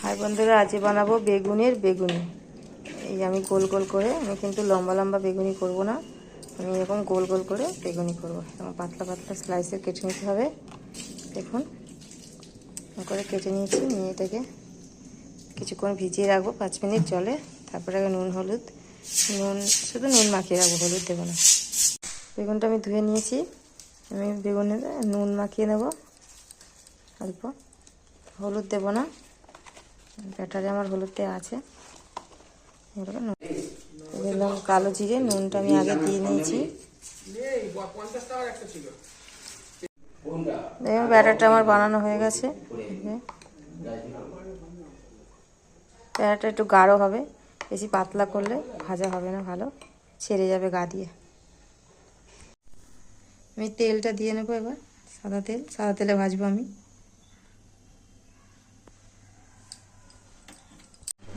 আর বন্ধুরা আজ বানাবো বেগুনের বেগুনি। এই আমি গোল গোল করে, আমি কিন্তু লম্বা লম্বা বেগুনি করব না, আমি এরকম গোল গোল করে বেগুনি করব। এবং পাতলা পাতলা স্লাইসে কেটে নিতে হবে। দেখুন করে কেটে নিয়েছি, নিয়ে এটাকে কিছুক্ষণ ভিজিয়ে রাখবো 5 মিনিট জলে। তারপরে নুন হলুদ, শুধু নুন মাখিয়ে রাখবো, হলুদ দেবো না। বেগুনটা আমি ধুয়ে নিয়েছি, আমি বেগুনে নুন মাখিয়ে নেব অল্প, হলুদ দেবো না, ব্যাটারে আমার হলুদ দেওয়া আছে। দিলাম কালো জিরে, নুনটা আমি আগে দিয়ে নিয়েছি। দেখুন ব্যাটারটা আমার বানানো হয়ে গেছে। ব্যাটারটা একটু গাঢ় হবে, বেশি পাতলা করলে ভাজা হবে না, ভালো ছেড়ে যাবে গা দিয়ে। আমি তেলটা দিয়ে নেবো এবার, সাদা তেলে ভাজবো আমি।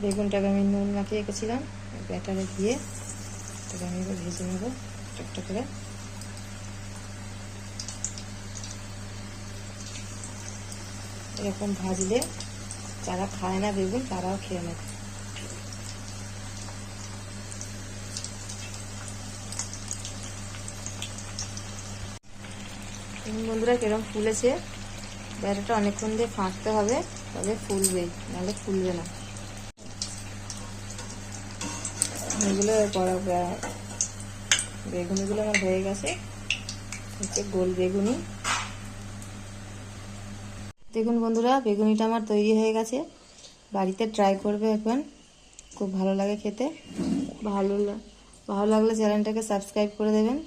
বেগুনটাকে আমি নুন মাখিয়ে রেখেছিলাম, ব্যাটারে দিয়ে এটাকে আমি এবার ভেজে নেবো একটা করে। এরকম ভাজলে যারা খায় না বেগুন তারাও খেয়ে নেবে। বন্ধুরা কিরকম ফুলেছে, ব্যাটারটা অনেকক্ষণ দিয়ে ফাঁকতে হবে, তবে ফুলবে, নাহলে ফুলবে না। এগুলো বেগুনিগুলো আমার হয়ে গেছে, হচ্ছে গোল বেগুনি। দেখুন বন্ধুরা বেগুনিটা আমার তৈরি হয়ে গেছে, বাড়িতে ট্রাই করবে এখন, খুব ভালো লাগে খেতে। ভালো লাগলে চ্যানেলটাকে সাবস্ক্রাইব করে দেবেন।